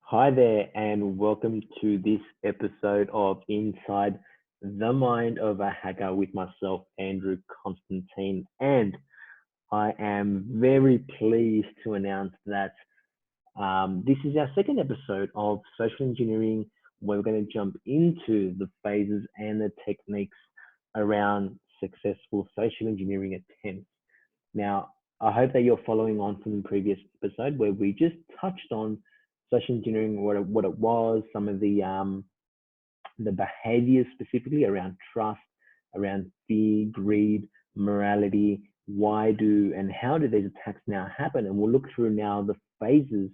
Hi there, and welcome to this episode of Inside the Mind of a Hacker with myself, Andrew Constantine. And I am very pleased to announce that this is our second episode of social engineering, where we're going to jump into the phases and the techniques around successful social engineering attempts. Now, I hope that you're following on from the previous episode where we just touched on social engineering, what it was, some of the behaviors specifically around trust, around fear, greed, morality, why do and how do these attacks now happen? And we'll look through now the phases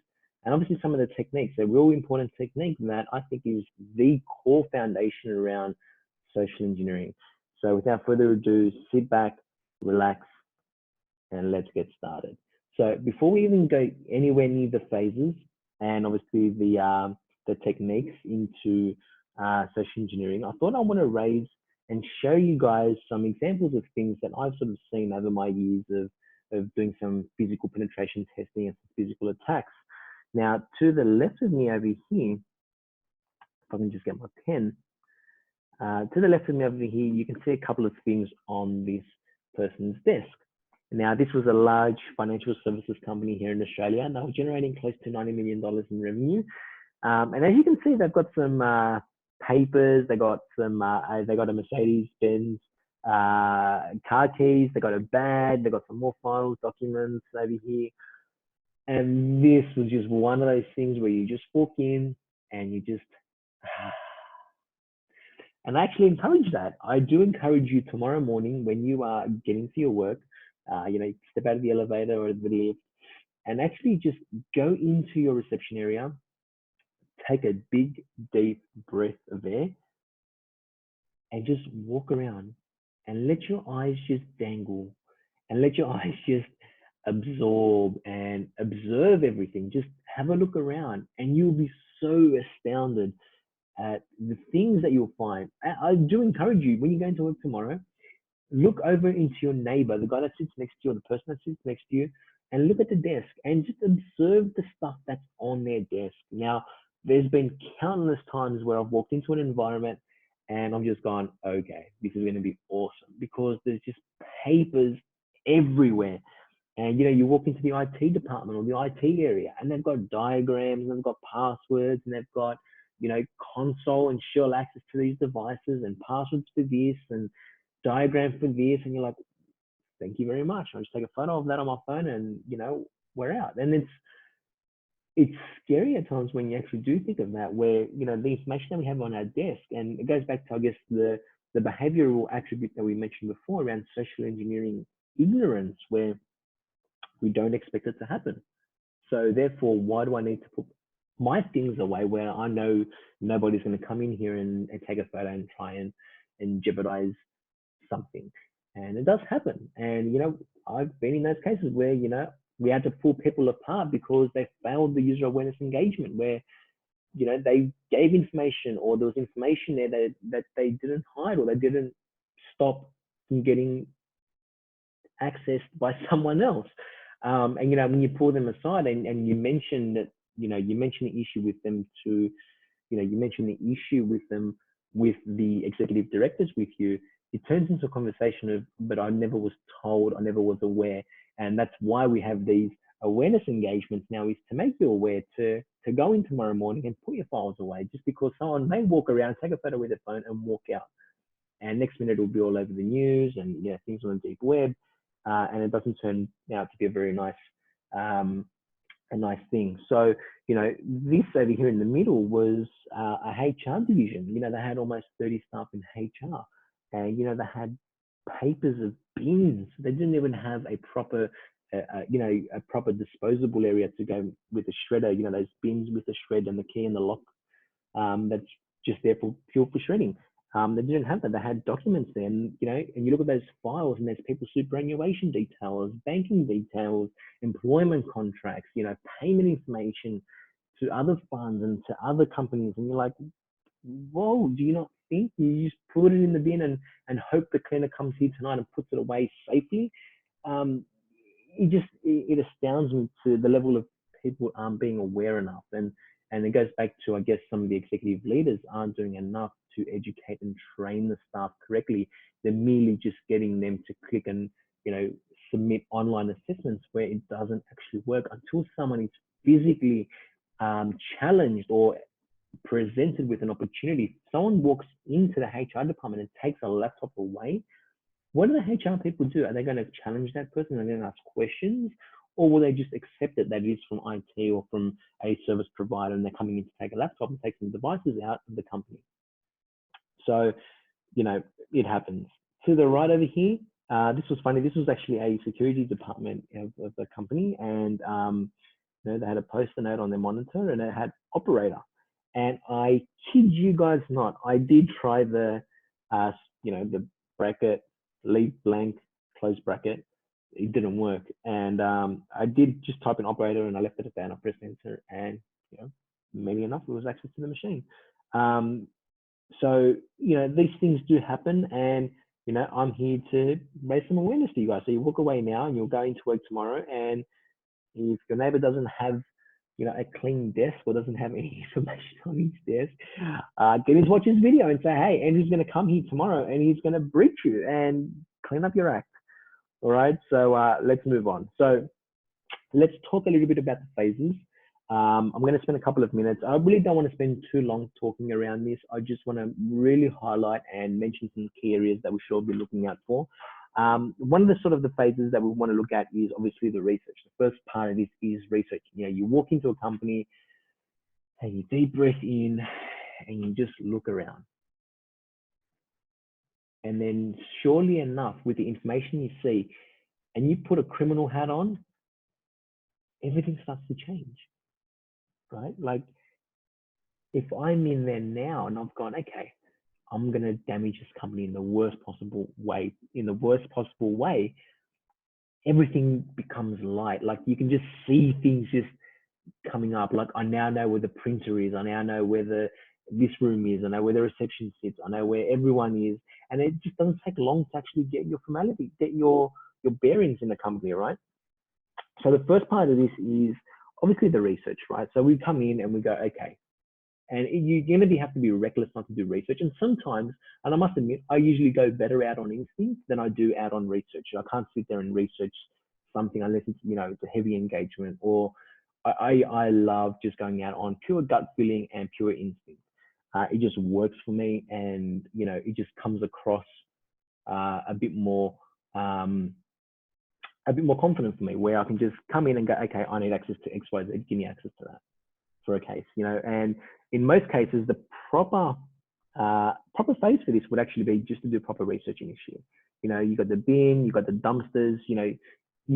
and obviously some of the techniques, a real important technique that I think is the core foundation around social engineering. So without further ado, sit back, relax, and let's get started. So before we even go anywhere near the phases and obviously the techniques into social engineering, I thought I want to raise and show you guys some examples of things that I've sort of seen over my years of doing some physical penetration testing and some physical attacks. Now, to the left of me over here, if I can just get my pen, to the left of me over here, you can see a couple of things on this person's desk. Now, this was a large financial services company here in Australia, and they were generating close to $90 million in revenue. And as you can see, they've got some papers, they got a Mercedes-Benz car keys, they got a bag, they got some more files, documents over here. And this was just one of those things where you just walk in and you just and I actually encourage that. I do encourage you tomorrow morning when you are getting to your work, step out of the elevator or the lift and actually just go into your reception area, take a big, deep breath of air and just walk around and let your eyes just dangle and let your eyes just absorb and observe everything. Just have a look around and you'll be so astounded at the things that you'll find. I do encourage you when you go into work tomorrow, look over into your neighbor, the guy that sits next to you or the person that sits next to you, and look at the desk and just observe the stuff that's on their desk. Now, there's been countless times where I've walked into an environment and I'm just gone, okay, this is going to be awesome because there's just papers everywhere. And you walk into the IT department or the IT area and they've got diagrams and they've got passwords and they've got console and shell access to these devices and passwords for this and diagram for this. And you're like, thank you very much. I'll just take a photo of that on my phone and, we're out. And it's scary at times when you actually do think of that, where, the information that we have on our desk, and it goes back to, I guess, the behavioral attribute that we mentioned before around social engineering ignorance, where we don't expect it to happen. So therefore, why do I need to put my things away where I know nobody's going to come in here and take a photo and try and jeopardize something? And it does happen. And, I've been in those cases where, we had to pull people apart because they failed the user awareness engagement where, they gave information or there was information there that they didn't hide or they didn't stop from getting accessed by someone else. And, when you pull them aside and you mention that, you mention the issue with them to, you mention the issue with them with the executive directors with you, it turns into a conversation of, but I never was told, I never was aware. And that's why we have these awareness engagements now, is to make you aware to go in tomorrow morning and put your files away, just because someone may walk around, take a photo with their phone and walk out. And next minute it'll be all over the news and things on the deep web. And it doesn't turn out to be a very nice thing. So, this over here in the middle was a HR division. They had almost 30 staff in HR, and they had papers of bins. They didn't even have a proper, a proper disposable area to go with a shredder. Those bins with the shred and the key and the lock. That's just there for fuel for shredding. They didn't have that. They had documents there, and and you look at those files, and there's people's superannuation details, banking details, employment contracts, payment information to other funds and to other companies, and you're like, whoa, do you not think you just put it in the bin and hope the cleaner comes here tonight and puts it away safely? It astounds me to the level of people aren't being aware enough, and And it goes back to, I guess, some of the executive leaders aren't doing enough to educate and train the staff correctly. They're merely just getting them to click and, submit online assessments where it doesn't actually work until someone is physically challenged or presented with an opportunity. If someone walks into the HR department and takes a laptop away, what do the HR people do? Are they going to challenge that person? Are they going to ask questions? Or will they just accept it that it is from IT or from a service provider and they're coming in to take a laptop and take some devices out of the company? So, it happens. To the right over here, this was funny. This was actually a security department of the company, and they had a post-it note on their monitor, and it had operator. And I kid you guys not, I did try the bracket, leave blank, close bracket. It didn't work, and I did just type in operator, and I left it at that. And I pressed enter, and maybe enough, it was access to the machine. So, these things do happen, and, I'm here to raise some awareness to you guys. So you walk away now and you'll go into work tomorrow, and if your neighbor doesn't have, a clean desk or doesn't have any information on his desk, get him to watch his video and say, hey, Andrew's going to come here tomorrow and he's going to brief you and clean up your act. All right, so let's move on. So let's talk a little bit about the phases. I'm going to spend a couple of minutes. I really don't want to spend too long talking around this. I just want to really highlight and mention some key areas that we should all be looking out for. One of the sort of the phases that we want to look at is obviously the research. The first part of this is research. You walk into a company and you deep breath in and you just look around. And then surely enough, with the information you see, and you put a criminal hat on, everything starts to change, right? Like if I'm in there now and I've gone, okay, I'm going to damage this company in the worst possible way, everything becomes light. Like you can just see things just coming up. Like I now know where the printer is. I now know where this room is. I know where the reception sits. I know where everyone is. And it just doesn't take long to actually get your formality, get your bearings in the company, right? So the first part of this is obviously the research, right? So we come in and we go, okay, and you're going to have to be reckless not to do research. And sometimes, and I must admit, I usually go better out on instinct than I do out on research. I can't sit there and research something unless it's, it's a heavy engagement, or I love just going out on pure gut feeling and pure instinct. It just works for me, and it just comes across a bit more confident for me, where I can just come in and go, okay, I need access to X, Y, Z, give me access to that for a case, and in most cases, the proper phase for this would actually be just to do proper research initially. You got the bin, you got the dumpsters, you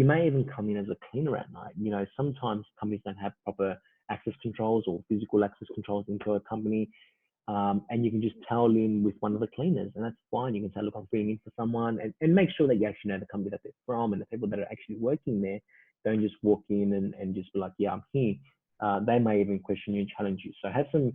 may even come in as a cleaner at night. Sometimes companies don't have proper access controls or physical access controls into a company. And you can just tell in with one of the cleaners, and that's fine. You can say, look, I'm filling in for someone, and make sure that you actually know the company that they're from, and the people that are actually working there don't just walk in and just be like, yeah, I'm here. They may even question you and challenge you. So have some,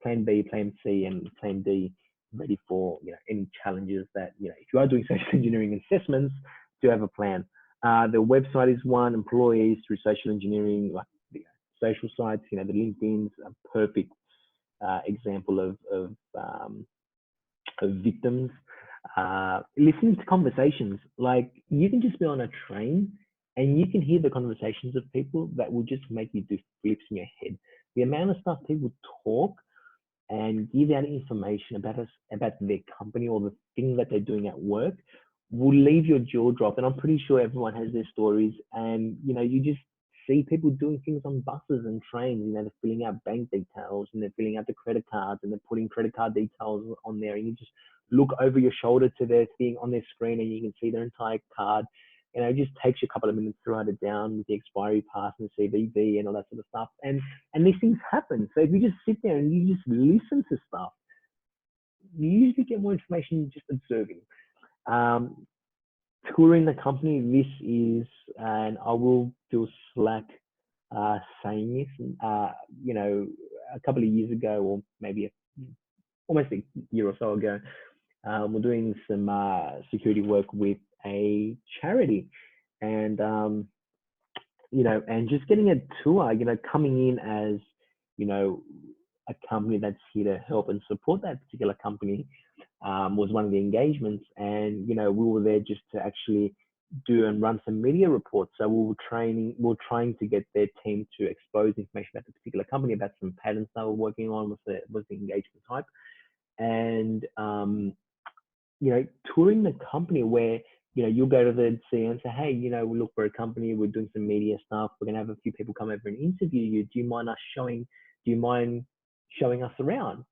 plan B, plan C, and plan D ready for, any challenges that, if you are doing social engineering assessments, do have a plan. The website is one, employees through social engineering, like the social sites, the LinkedIn's a perfect example of victims. Listening to conversations, like you can just be on a train and you can hear the conversations of people that will just make you do flips in your head. The amount of stuff people talk and give out information about their company or the things that they're doing at work will leave your jaw drop. And I'm pretty sure everyone has their stories, and you just see people doing things on buses and trains. They're filling out bank details and they're filling out the credit cards and they're putting credit card details on there, and you just look over your shoulder to their thing on their screen and you can see their entire card. It just takes you a couple of minutes to write it down with the expiry pass and CVV and all that sort of stuff. And these things happen. So if you just sit there and you just listen to stuff, you usually get more information just observing. Touring the company, this is, and I will do slack saying this, a couple of years ago, or maybe almost a year or so ago, we're doing some security work with a charity, and and just getting a tour, coming in as you know, a company that's here to help and support that particular company, was one of the engagements. And, we were there just to actually do and run some media reports. So we were trying to get their team to expose information about the particular company, about some patterns they were working on, was the engagement type. And, touring the company where, you'll go to the CEO and say, hey, we look for a company, we're doing some media stuff, we're going to have a few people come over and interview you. Do you mind showing us around?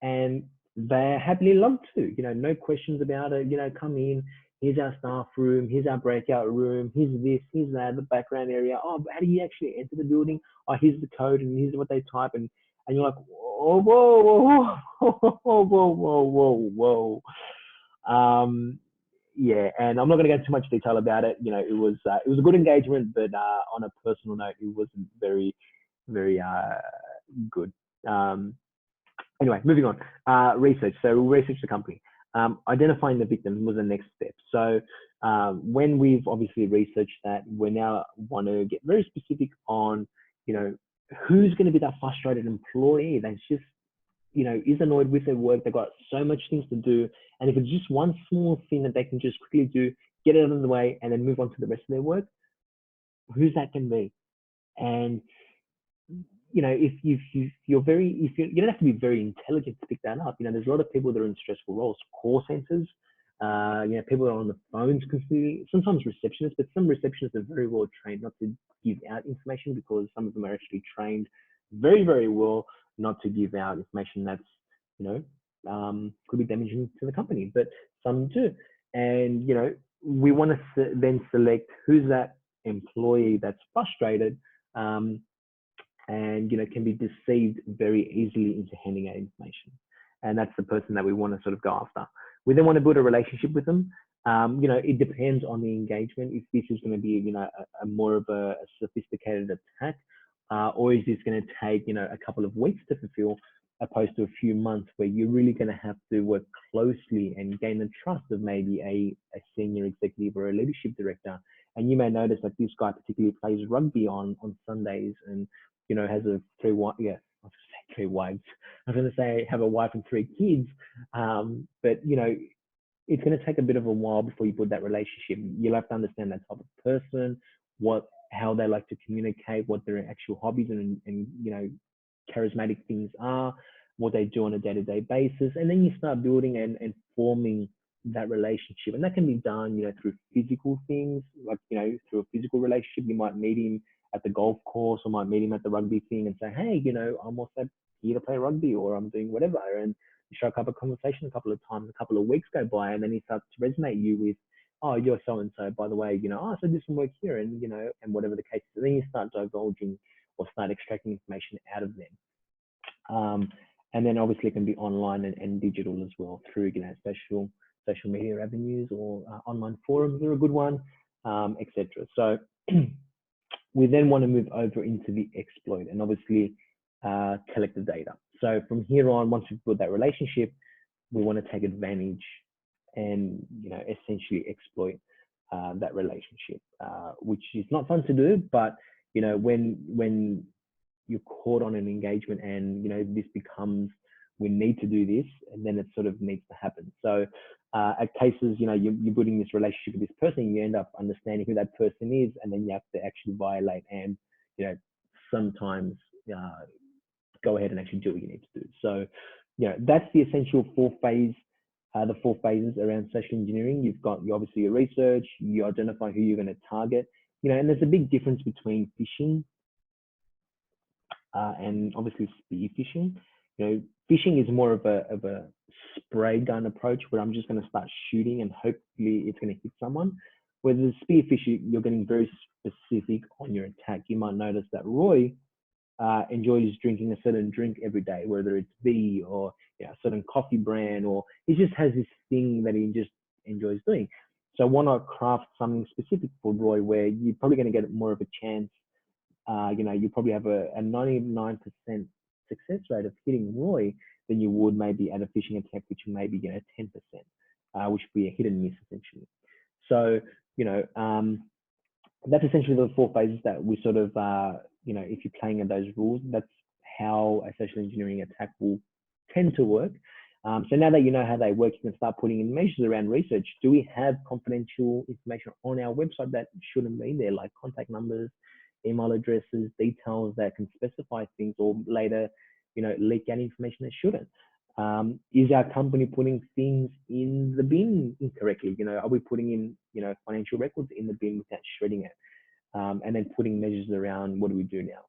And they're happily love to, no questions about it. Come in, here's our staff room, here's our breakout room, here's this, here's that, the background area. Oh, how do you actually enter the building? Oh, here's the code and here's what they type. And you're like, oh, whoa, whoa, whoa, whoa, whoa, whoa, whoa. Yeah, and I'm not going to go too much detail about it. It was a good engagement, but on a personal note, it wasn't very, very good. Anyway, moving on. Research. So we'll research the company. Identifying the victim was the next step. So when we've obviously researched that, we now want to get very specific on, who's going to be that frustrated employee that's just, is annoyed with their work. They've got so much things to do. And if it's just one small thing that they can just quickly do, get it out of the way, and then move on to the rest of their work, who's that can be? And, if you don't have to be very intelligent to pick that up. There's a lot of people that are in stressful roles, call centers, people that are on the phones constantly, sometimes receptionists, but some receptionists are very well trained not to give out information, because some of them are actually trained very, very well not to give out information that's, could be damaging to the company, but some do. And, we want to then select who's that employee that's frustrated, and, can be deceived very easily into handing out information. And that's the person that we want to sort of go after. We then want to build a relationship with them. It depends on the engagement. If this is going to be, a more of a sophisticated attack, or is this going to take, a couple of weeks to fulfill, opposed to a few months where you're really going to have to work closely and gain the trust of maybe a senior executive or a leadership director. And you may notice that this guy particularly plays rugby on Sundays, and, has a three wives. I was going to say have a wife and 3 kids. But, it's going to take a bit of a while before you build that relationship. You'll have to understand that type of person, how they like to communicate, what their actual hobbies and charismatic things are, what they do on a day-to-day basis. And then you start building and forming that relationship. And that can be done, through physical things, like, through a physical relationship. You might meet him at the golf course, or might meet him at the rugby thing and say, hey, I'm also here to play rugby, or I'm doing whatever. And you strike up a conversation a couple of times, a couple of weeks go by, and then he starts to resonate you with, oh, you're so-and-so, by the way, so I do some work here, and, and whatever the case is. And then you start divulging or start extracting information out of them. And then obviously it can be online and digital as well, through, social media avenues, or online forums are a good one, etc. So we then want to move over into the exploit, and obviously collect the data. So from here on, once we've built that relationship, we want to take advantage and, essentially exploit that relationship, which is not fun to do. But, when you're caught on an engagement and, this becomes, we need to do this, and then it sort of needs to happen. So at cases, you're building this relationship with this person, you end up understanding who that person is, and then you have to actually violate and, sometimes go ahead and actually do what you need to do. So, that's the essential the 4 phases around social engineering. You've got obviously your research, you identify who you're going to target, and there's a big difference between phishing and obviously spear phishing. Phishing is more of a spray gun approach, where I'm just going to start shooting and hopefully it's going to hit someone. Whereas the spear phishing, you're getting very specific on your attack. You might notice that Roy enjoys drinking a certain drink every day, whether it's V or a certain coffee brand, or he just has this thing that he just enjoys doing. So why not craft something specific for Roy, where you're probably going to get more of a chance. You probably have a 99% success rate of hitting Roy than you would maybe at a phishing attack, which may be 10%, which would be a hit and miss essentially. So that's essentially the 4 phases that we sort of if you're playing in those rules, that's how a social engineering attack will tend to work. So now that you know how they work, you can start putting in measures around research. Do we have confidential information on our website that shouldn't be there, like contact numbers, email addresses, details that can specify things, or later, leak out information that shouldn't? Is our company putting things in the bin incorrectly? Are we putting in, financial records in the bin without shredding it? And then putting measures around what do we do now?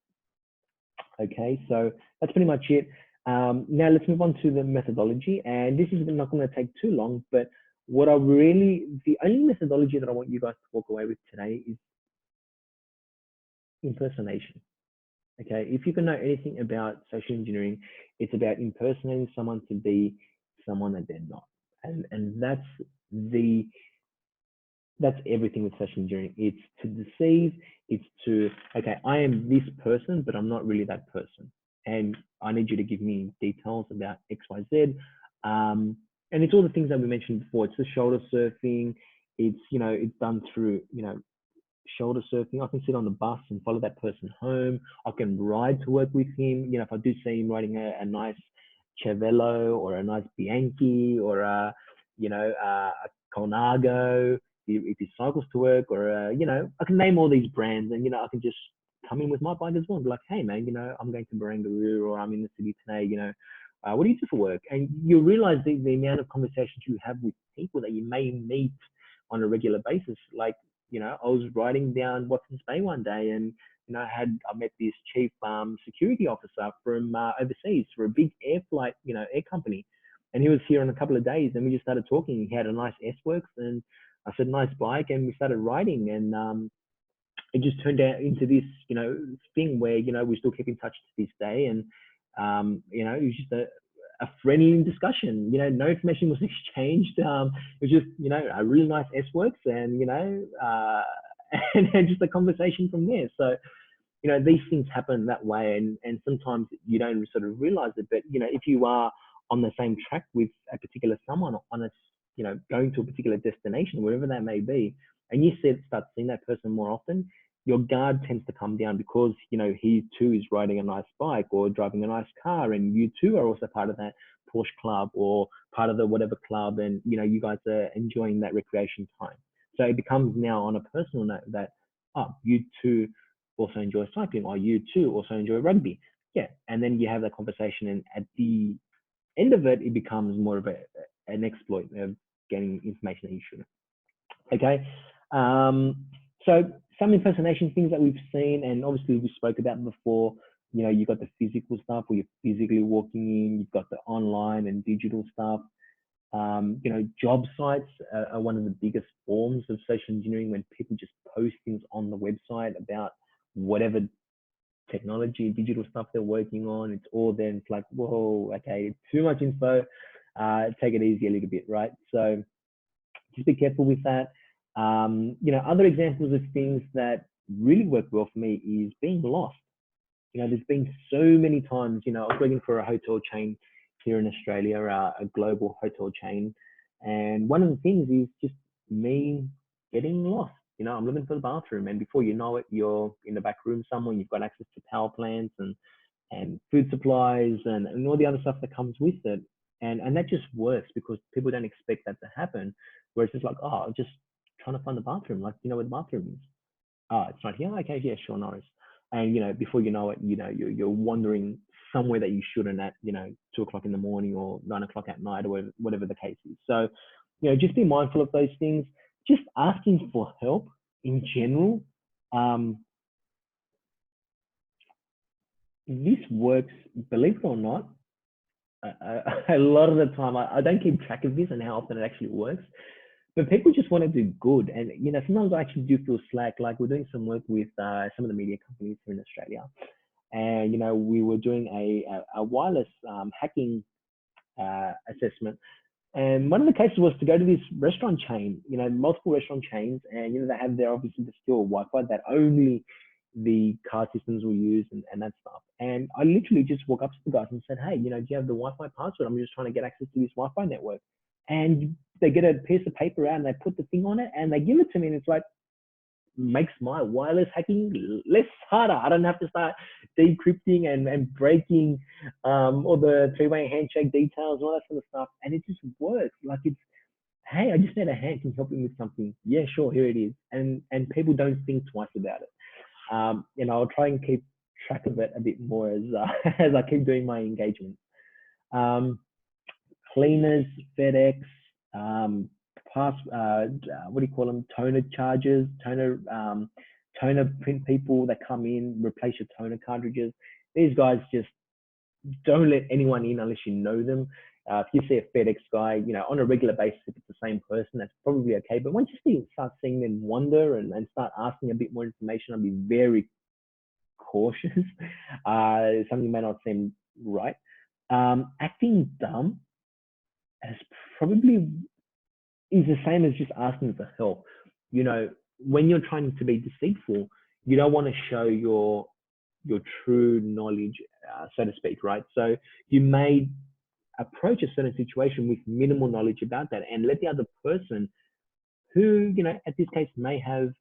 Okay, so that's pretty much it. Now let's move on to the methodology, and this is not going to take too long, but the only methodology that I want you guys to walk away with today is impersonation. Okay, if you can know anything about social engineering, it's about impersonating someone to be someone that they're not, and that's everything with social engineering. It's to deceive. It's to, okay, I am this person, but I'm not really that person, and I need you to give me details about X, Y, Z. And it's all the things that we mentioned before. It's the shoulder surfing. It's it's done through shoulder surfing. I can sit on the bus and follow that person home. I can ride to work with him. If I do see him riding a nice Cervelo or a nice Bianchi or a Colnago, if he cycles to work, or I can name all these brands, and I can just come in with my bike as well and be like, hey man, I'm going to Barangaroo, or I'm in the city today, what do you do for work? And you realize the amount of conversations you have with people that you may meet on a regular basis. Like, I was riding down Watson's Bay one day, and I met this chief security officer from overseas for a big air company, and he was here in a couple of days, and we just started talking. He had a nice S-Works, and I said, nice bike, and we started riding, and it just turned out into this, thing where, we still keep in touch to this day. And, it was just a friendly discussion, no information was exchanged. It was just, a really nice S-Works, and, and then just a conversation from there. So, these things happen that way, and sometimes you don't sort of realize it, but, if you are on the same track with a particular someone on a, going to a particular destination, wherever that may be, and you start seeing that person more often, your guard tends to come down, because, he too is riding a nice bike or driving a nice car, and you too are also part of that Porsche club or part of the whatever club, and, you guys are enjoying that recreation time. So it becomes now on a personal note that, oh, you too also enjoy cycling, or you too also enjoy rugby. Yeah. And then you have that conversation, and at the end of it, it becomes more of an exploit of getting information that you shouldn't. Okay. So some impersonation things that we've seen, and obviously we spoke about before, you've got the physical stuff where you're physically walking in, you've got the online and digital stuff. Job sites are one of the biggest forms of social engineering, when people just post things on the website about whatever technology, digital stuff they're working on. It's all then, it's like, whoa, okay, too much info. Take it easy a little bit, right? So just be careful with that. Other examples of things that really work well for me is being lost. There's been so many times, I was working for a hotel chain here in Australia, a global hotel chain. And one of the things is just me getting lost. I'm looking for the bathroom, and before you know it, you're in the back room somewhere. You've got access to power plants and food supplies and all the other stuff that comes with it. And that just works because people don't expect that to happen. Where it's just like, oh, I'm just trying to find the bathroom. Like, where the bathroom is? Oh, it's right here. Okay, yeah, sure, nice. And before you know it, you're wandering somewhere that you shouldn't at 2 o'clock in the morning or 9 o'clock at night, or whatever the case is. So just be mindful of those things. Just asking for help in general. This works, believe it or not. A lot of the time, I don't keep track of this and how often it actually works, but people just want to do good. And sometimes I actually do feel slack. Like, we're doing some work with some of the media companies here in Australia, and we were doing a wireless hacking assessment. And one of the cases was to go to this restaurant chain, multiple restaurant chains, and they have their, obviously, the still Wi-Fi that only the car systems will use, and that stuff. And I literally just walk up to the guys and said, hey, do you have the Wi-Fi password? I'm just trying to get access to this Wi-Fi network. And they get a piece of paper out and they put the thing on it and they give it to me, and it's like, makes my wireless hacking less harder. I don't have to start decrypting and breaking all the three-way handshake details, all that sort of stuff. And it just works. Like it's, hey, I just need a hand, can you help me with something? Yeah, sure, here it is. And people don't think twice about it. I'll try and keep track of it a bit more as as I keep doing my engagement. Um, Cleaners, FedEx, pass, what do you call them? Toner charges, toner print people that come in, replace your toner cartridges. These guys just don't let anyone in unless you know them. If you see a FedEx guy, on a regular basis, if it's the same person, that's probably okay. But once you start seeing them wander and start asking a bit more information, I'll be very cautious. Something may not seem right. Acting dumb has probably is the same as just asking for help. When you're trying to be deceitful, you don't want to show your true knowledge, so to speak, right? So you may approach a certain situation with minimal knowledge about that and let the other person who, at this case may have,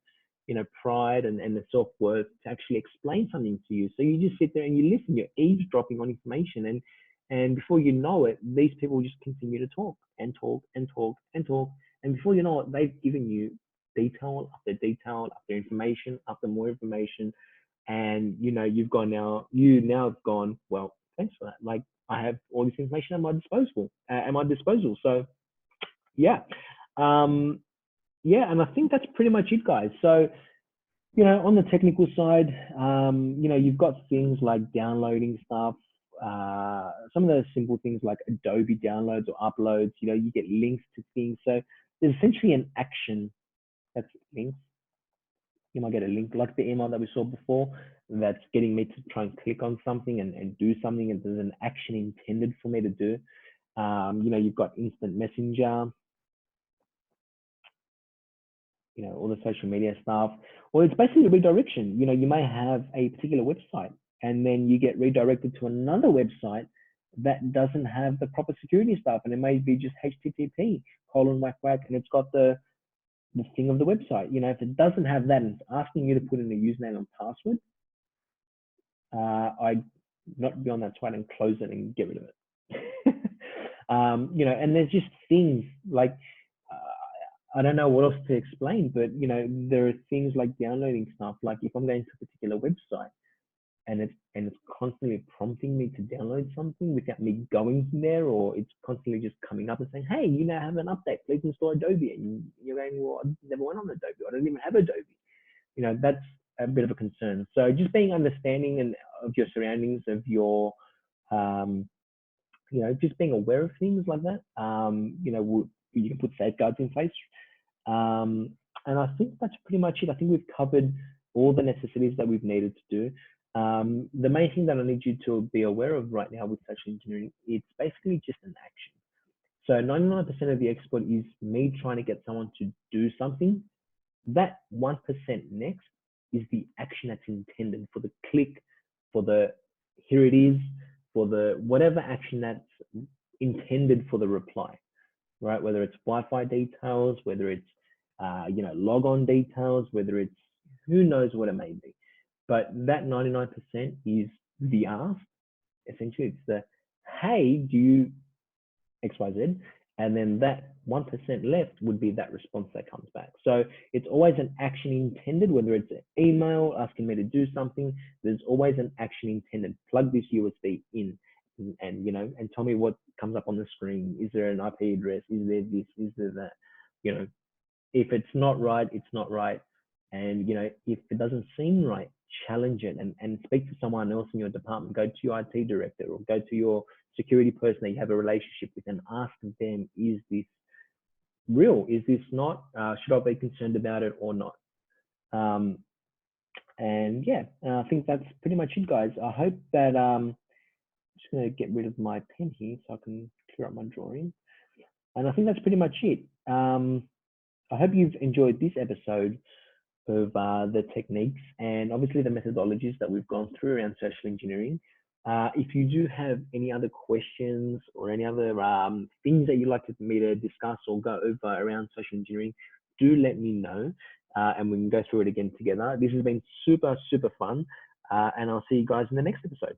pride and the self-worth to actually explain something to you. So you just sit there and you listen, you're eavesdropping on information. And before you know it, these people just continue to talk and talk and talk and talk. And before you know it, they've given you detail after detail after information after more information. And, you now have gone, well, thanks for that. Like I have all this information at my disposal. So yeah. Yeah, and I think that's pretty much it, guys. So, on the technical side, you've got things like downloading stuff, some of those simple things like Adobe downloads or uploads, you get links to things. So there's essentially an action that's links. You might get a link like the email that we saw before that's getting me to try and click on something and do something, and there's an action intended for me to do. You've got instant messenger, all the social media stuff, or it's basically redirection. You may have a particular website and then you get redirected to another website that doesn't have the proper security stuff. And it may be just HTTP : whack whack, and it's got the thing of the website. If it doesn't have that and it's asking you to put in a username and password, I'd not be on that site and close it and get rid of it. And there's just things like, I don't know what else to explain, but there are things like downloading stuff. Like if I'm going to a particular website and it's constantly prompting me to download something without me going there, or it's constantly just coming up and saying, hey, you now have an update, please install Adobe. And you're going, well, I never went on Adobe. I don't even have Adobe. That's a bit of a concern. So just being understanding and of your surroundings, of your, just being aware of things like that. You can put safeguards in place. And I think that's pretty much it. I think we've covered all the necessities that we've needed to do. The main thing that I need you to be aware of right now with social engineering, it's basically just an action. So 99% of the export is me trying to get someone to do something. That 1% next is the action that's intended for the click, for the here it is, for the whatever action that's intended for the reply, right? Whether it's Wi-Fi details, whether it's logon details, whether it's who knows what it may be. But that 99% is the ask. Essentially, it's the, hey, do you XYZ? And then that 1% left would be that response that comes back. So it's always an action intended, whether it's an email asking me to do something, there's always an action intended. Plug this USB in and tell me what comes up on the screen. Is there an IP address? Is there this? Is there that? If it's not right, it's not right. And, if it doesn't seem right, challenge it and speak to someone else in your department. Go to your IT director or go to your security person that you have a relationship with and ask them, is this real? Is this not? Should I be concerned about it or not? And yeah, I think that's pretty much it, guys. I hope that, I'm just going to get rid of my pen here so I can clear up my drawing. And I think that's pretty much it. I hope you've enjoyed this episode of the techniques and obviously the methodologies that we've gone through around social engineering. If you do have any other questions or any other things that you'd like me to discuss or go over around social engineering, do let me know. and we can go through it again together. This has been super, super fun. And I'll see you guys in the next episode.